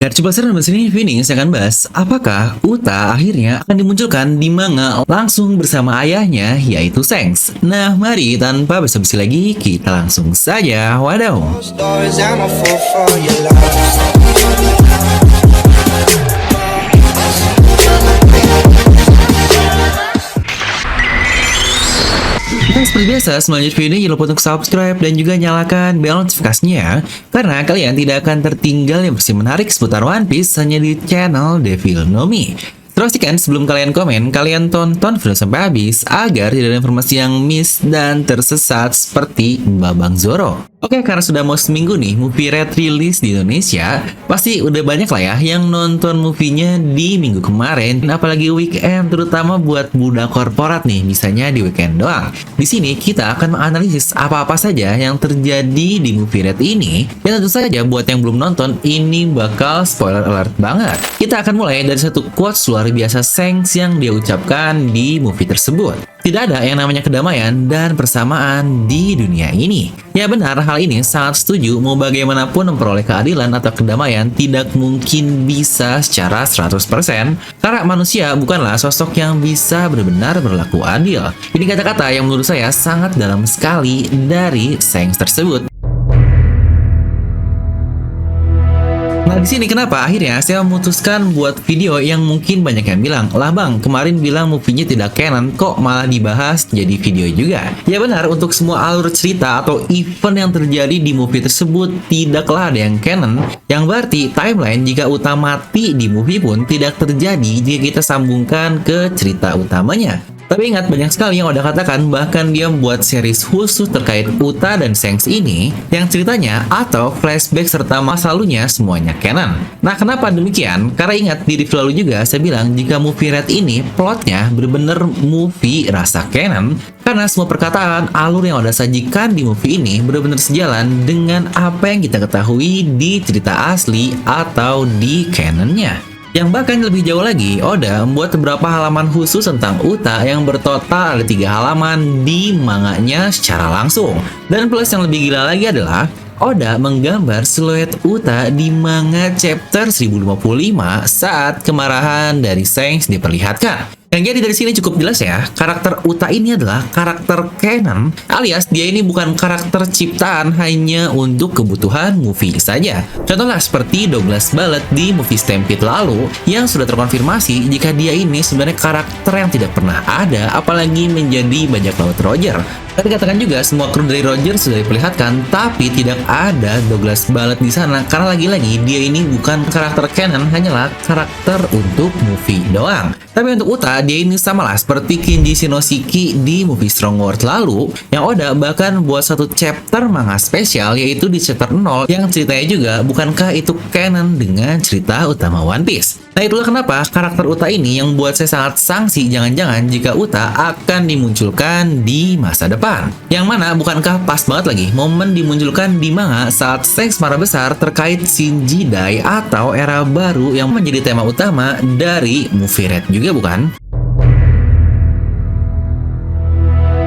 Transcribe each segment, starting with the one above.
Biar coba seru sini Phoenix akan bahas apakah Uta akhirnya akan dimunculkan di manga langsung bersama ayahnya yaitu Shanks. Nah mari tanpa basa-basi lagi kita langsung saja wadaw. Stories, I'm a fool for your love. Nah, seperti biasa, sebelum lanjut video ini jangan lupa untuk subscribe dan juga nyalakan bel notifikasinya ya, karena kalian tidak akan tertinggal yang bersih menarik seputar One Piece hanya di channel Devil No Me. Terus pastikan sebelum kalian komen, kalian tonton video sampai habis agar tidak ada informasi yang miss dan tersesat seperti Babang Zoro. Oke, karena sudah mau seminggu nih movie Red rilis di Indonesia, pasti udah banyak lah ya yang nonton movie-nya di minggu kemarin, apalagi weekend, terutama buat budak korporat nih, misalnya di weekend doang. Di sini kita akan menganalisis apa-apa saja yang terjadi di movie Red ini, dan tentu saja buat yang belum nonton, ini bakal spoiler alert banget. Kita akan mulai dari satu quotes luar biasa Shanks yang dia ucapkan di movie tersebut. Tidak ada yang namanya kedamaian dan persamaan di dunia ini. Ya benar, hal ini sangat setuju. Mau bagaimanapun memperoleh keadilan atau kedamaian tidak mungkin bisa secara 100%. Karena manusia bukanlah sosok yang bisa benar-benar berlaku adil. Ini kata-kata yang menurut saya sangat dalam sekali dari Shanks tersebut. Nah di sini kenapa akhirnya saya memutuskan buat video yang mungkin banyak yang bilang, lah bang kemarin bilang movie-nya tidak canon kok malah dibahas jadi video juga. Ya benar, untuk semua alur cerita atau event yang terjadi di movie tersebut tidaklah ada yang canon, yang berarti timeline jika Uta mati di movie pun tidak terjadi jika kita sambungkan ke cerita utamanya. Tapi ingat, banyak sekali yang udah katakan bahkan dia membuat series khusus terkait Uta dan Shanks ini yang ceritanya atau flashback serta masa lalunya semuanya canon. Nah kenapa demikian? Karena ingat di review lalu juga saya bilang jika movie Red ini plotnya bener-bener movie rasa canon, karena semua perkataan alur yang udah sajikan di movie ini benar-benar sejalan dengan apa yang kita ketahui di cerita asli atau di canonnya. Yang bahkan lebih jauh lagi, Oda membuat beberapa halaman khusus tentang Uta yang bertotal ada 3 halaman di manganya secara langsung. Dan plus yang lebih gila lagi adalah Oda menggambar siluet Uta di manga chapter 1055 saat kemarahan dari Shanks diperlihatkan. Yang jadi dari sini cukup jelas ya, karakter Uta ini adalah karakter canon, alias dia ini bukan karakter ciptaan hanya untuk kebutuhan movie saja. Contohnya seperti Douglas Ballet di movie Stampede lalu, yang sudah terkonfirmasi jika dia ini sebenarnya karakter yang tidak pernah ada, apalagi menjadi bajak laut Roger. Tadi katakan juga semua kru dari Roger sudah diperlihatkan, tapi tidak ada Douglas Ballet di sana karena lagi-lagi dia ini bukan karakter canon, hanyalah karakter untuk movie doang. Tapi untuk Uta, dia ini samalah seperti Kinji Shinoshiki di movie Strong World lalu, yang Oda bahkan buat satu chapter manga spesial yaitu di chapter 0 yang ceritanya juga bukankah itu canon dengan cerita utama One Piece. Nah itulah kenapa karakter Uta ini yang buat saya sangat sangsi jangan-jangan jika Uta akan dimunculkan di masa depan. Yang mana bukankah pas banget lagi momen dimunculkan di manga saat Shanks marah besar terkait Shinji Dai atau era baru yang menjadi tema utama dari movie Red juga bukan?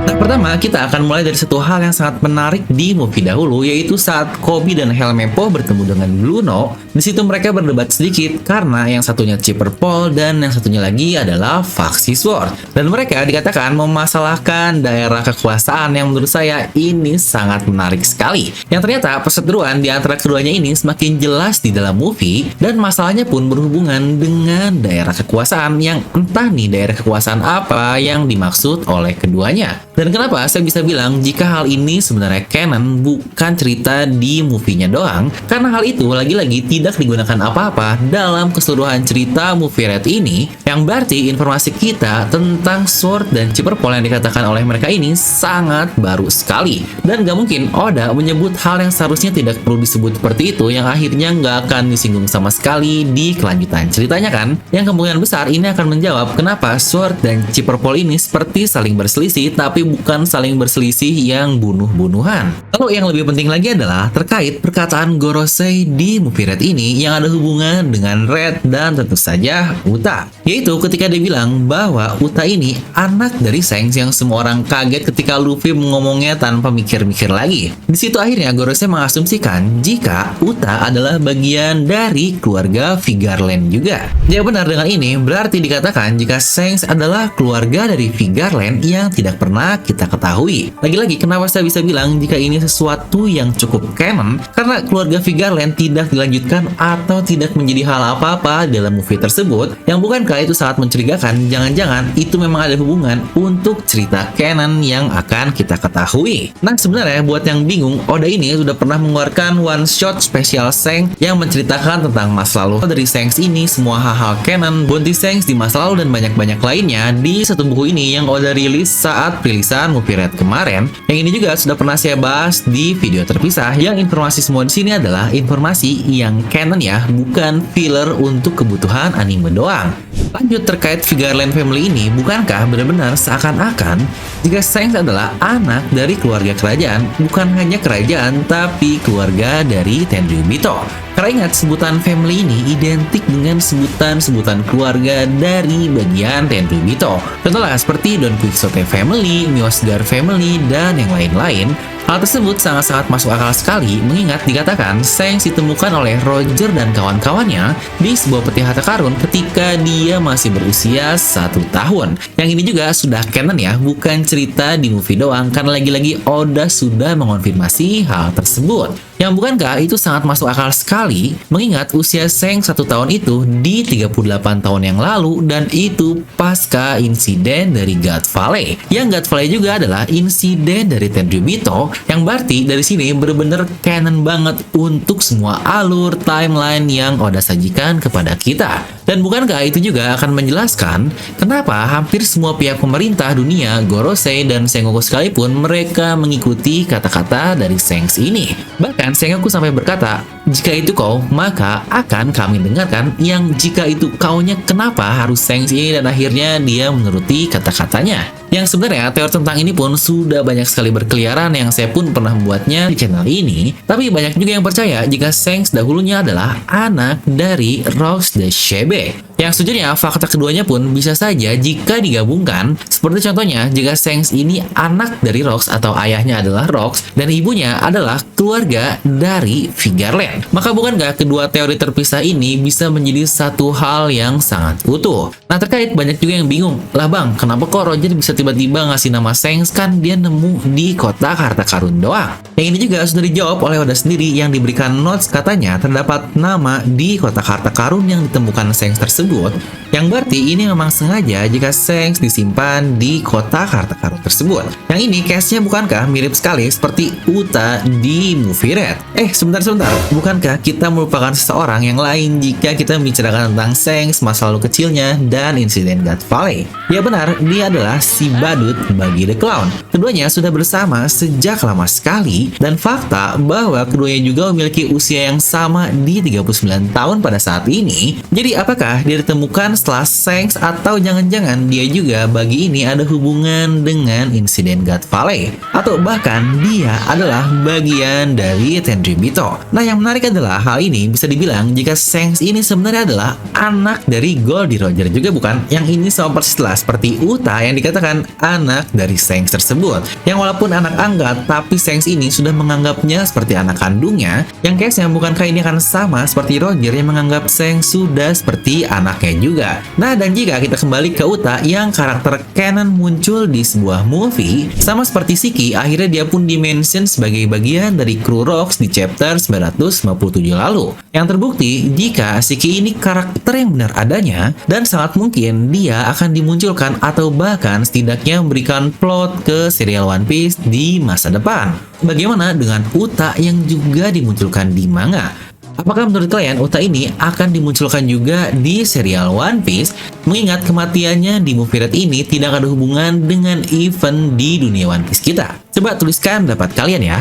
Nah, pertama kita akan mulai dari satu hal yang sangat menarik di movie dahulu, yaitu saat Koby dan Helme Po bertemu dengan Blueno. Di situ mereka berdebat sedikit karena yang satunya Chipper Paul dan yang satunya lagi adalah Foxy Sword. Dan mereka dikatakan memasalahkan daerah kekuasaan yang menurut saya ini sangat menarik sekali. Yang ternyata perseteruan di antara keduanya ini semakin jelas di dalam movie, dan masalahnya pun berhubungan dengan daerah kekuasaan yang entah nih daerah kekuasaan apa yang dimaksud oleh keduanya. Dan kenapa saya bisa bilang jika hal ini sebenarnya canon bukan cerita di movie-nya doang? Karena hal itu lagi-lagi tidak digunakan apa-apa dalam keseluruhan cerita movie Red ini, yang berarti informasi kita tentang Sword dan Chipper Paul yang dikatakan oleh mereka ini sangat baru sekali. Dan gak mungkin Oda menyebut hal yang seharusnya tidak perlu disebut seperti itu, yang akhirnya nggak akan disinggung sama sekali di kelanjutan ceritanya kan? Yang kemungkinan besar ini akan menjawab kenapa Sword dan Chipper Paul ini seperti saling berselisih, tapi bukan saling berselisih yang bunuh-bunuhan. Lalu yang lebih penting lagi adalah terkait perkataan Gorosei di movie Red ini yang ada hubungan dengan Red dan tentu saja Uta. Yaitu ketika dia bilang bahwa Uta ini anak dari Shanks yang semua orang kaget ketika Luffy ngomongnya tanpa mikir-mikir lagi. Di situ akhirnya Gorosei mengasumsikan jika Uta adalah bagian dari keluarga Vigarland juga. Dia benar dengan ini berarti dikatakan jika Shanks adalah keluarga dari Vigarland yang tidak pernah kita ketahui. Lagi-lagi kenapa saya bisa bilang jika ini sesuatu yang cukup canon? Karena keluarga Vigarland tidak dilanjutkan atau tidak menjadi hal apa-apa dalam movie tersebut, yang bukankah itu sangat mencurigakan? Jangan-jangan itu memang ada hubungan untuk cerita canon yang akan kita ketahui. Nah sebenarnya buat yang bingung, Oda ini sudah pernah mengeluarkan one shot spesial Shanks yang menceritakan tentang masa lalu dari Shanks ini, semua hal-hal canon, Bounty Shanks di masa lalu dan banyak-banyak lainnya di satu buku ini yang Oda rilis saat perilisan movie Red kemarin. Yang ini juga sudah pernah saya bahas di video terpisah. Yang informasi semua di sini adalah informasi yang canon ya, bukan filler untuk kebutuhan anime doang. Lanjut terkait Vigarland Family ini, bukankah benar-benar seakan-akan jika Shanks adalah anak dari keluarga kerajaan, bukan hanya kerajaan tapi keluarga dari Tenryubito? Karena ingat, sebutan family ini identik dengan sebutan-sebutan keluarga dari bagian Tenryubito. Contohnya seperti Don Quixote Family, Miyosgar Family, dan yang lain-lain. Hal tersebut sangat-sangat masuk akal sekali mengingat dikatakan Shanks ditemukan oleh Roger dan kawan-kawannya di sebuah peti harta karun ketika dia masih berusia 1 tahun. Yang ini juga sudah canon ya, bukan cerita di movie doang, karena lagi-lagi Oda sudah mengonfirmasi hal tersebut. Yang bukankah itu sangat masuk akal sekali mengingat usia Shanks 1 tahun itu di 38 tahun yang lalu, dan itu pasca insiden dari God Valley. Yang God Valley juga adalah insiden dari Tenryubito, yang berarti dari sini benar-benar canon banget untuk semua alur timeline yang Oda sajikan kepada kita. Dan bukankah itu juga akan menjelaskan kenapa hampir semua pihak pemerintah dunia, Gorosei dan Sengoku sekalipun, mereka mengikuti kata-kata dari Shanks ini. Bahkan Sengoku sampai berkata, jika itu kau, maka akan kami dengarkan. Yang jika itu kaunya, kenapa harus Shanks ini? Dan akhirnya dia menuruti kata-katanya. Yang sebenarnya teori tentang ini pun sudah banyak sekali berkeliaran yang saya pun pernah membuatnya di channel ini. Tapi banyak juga yang percaya jika Shanks dahulunya adalah anak dari Rox the Shebe. Yang sejujurnya fakta keduanya pun bisa saja jika digabungkan. Seperti contohnya jika Shanks ini anak dari Rox atau ayahnya adalah Rox dan ibunya adalah keluarga dari Vigarland. Maka bukankah kedua teori terpisah ini bisa menjadi satu hal yang sangat utuh? Nah terkait banyak juga yang bingung, lah bang, kenapa kok Roger bisa tiba-tiba ngasih nama Shanks, kan dia nemu di kotak harta karun doang? Yang ini juga sudah dijawab oleh Oda sendiri yang diberikan notes, katanya terdapat nama di kotak harta karun yang ditemukan Shanks tersebut, yang berarti ini memang sengaja jika Shanks disimpan di kotak harta karun tersebut. Yang ini case-nya bukankah mirip sekali seperti Uta di movie Red? Sebentar, bukankah kita merupakan seseorang yang lain jika kita membicarakan tentang Shanks, masa lalu kecilnya, dan insiden God Valley? Ya benar, dia adalah si badut bagi The Clown. Keduanya sudah bersama sejak lama sekali, dan fakta bahwa keduanya juga memiliki usia yang sama di 39 tahun pada saat ini. Jadi apakah dia ditemukan setelah Shanks, atau jangan-jangan dia juga bagi ini ada hubungan dengan insiden God Valley? Atau bahkan dia adalah bagian dari Tenryubito? Nah yang menarik adalah hal ini bisa dibilang jika Shanks ini sebenarnya adalah anak dari Goldie Roger juga bukan? Yang ini sama persis lah seperti Uta yang dikatakan anak dari Shanks tersebut. Yang walaupun anak angkat, tapi Shanks ini sudah menganggapnya seperti anak kandungnya. Yang case-nya bukankah ini akan sama seperti Roger yang menganggap Shanks sudah seperti anaknya juga? Nah dan jika kita kembali ke Uta yang karakter canon muncul di sebuah movie, sama seperti Shiki, akhirnya dia pun dimention sebagai bagian dari kru Rox di chapter 957 lalu. Yang terbukti jika Shiki ini karakter yang benar adanya, dan sangat mungkin dia akan dimunculkan atau bahkan setidaknya memberikan plot ke serial One Piece di masa depan. Bagaimana dengan Uta yang juga dimunculkan di manga? Apakah menurut kalian Uta ini akan dimunculkan juga di serial One Piece? Mengingat kematiannya di movie Red ini tidak ada hubungan dengan event di dunia One Piece kita. Coba tuliskan pendapat kalian ya.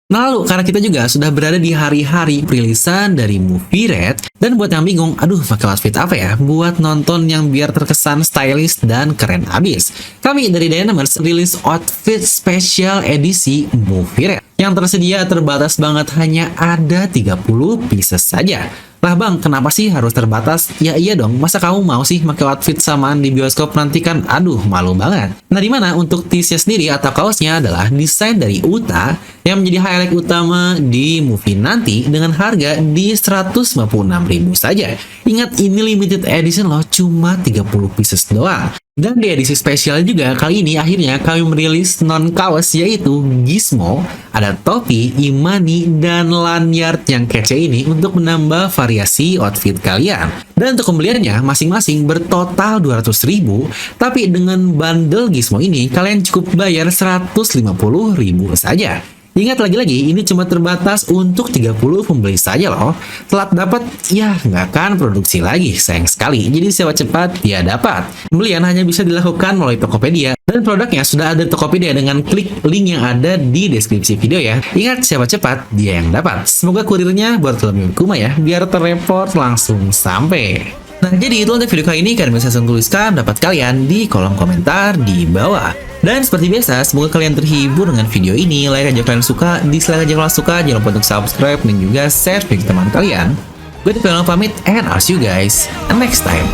Nah lalu, karena kita juga sudah berada di hari-hari perilisan dari Movie Red, dan buat yang bingung, aduh pakai outfit apa ya buat nonton yang biar terkesan stylish dan keren abis. Kami dari Dynamers rilis outfit special edisi Movie Red. Yang tersedia terbatas banget, hanya ada 30 pieces saja. Lah bang, kenapa sih harus terbatas? Ya iya dong, masa kamu mau sih pakai outfit samaan di bioskop nanti kan? Aduh, malu banget. Nah dimana untuk tees-nya sendiri atau kaosnya adalah desain dari Uta yang menjadi highlight utama di movie nanti dengan harga di 156.000 saja. Ingat ini limited edition loh, cuma 30 pieces doang. Dan di edisi spesial juga kali ini akhirnya kami merilis non kaos yaitu Gizmo, ada topi, imani, dan lanyard yang kece ini untuk menambah variasi outfit kalian. Dan untuk pembeliannya masing-masing bertotal 200.000, tapi dengan bundle Gizmo ini kalian cukup bayar 150.000 saja. Ingat lagi-lagi, ini cuma terbatas untuk 30 pembeli saja loh. Telat dapat, ya nggak akan produksi lagi, sayang sekali. Jadi sewa cepat, ya dapat. Pembelian hanya bisa dilakukan melalui Tokopedia. Dan produknya sudah ada di Tokopedia dengan klik link yang ada di deskripsi video ya. Ingat, sewa cepat, dia yang dapat. Semoga kurirnya buat lebih Kuma ya, biar terreport langsung sampai. Nah, jadi itu untuk video kali ini. Kalian bisa langsung tuliskan pendapat kalian di kolom komentar di bawah. Dan seperti biasa, semoga kalian terhibur dengan video ini. Like aja kalian suka, dislike aja kalau suka. Jangan lupa untuk subscribe dan juga share ke teman kalian. Gue Tifel pamit, and I'll see you guys next time.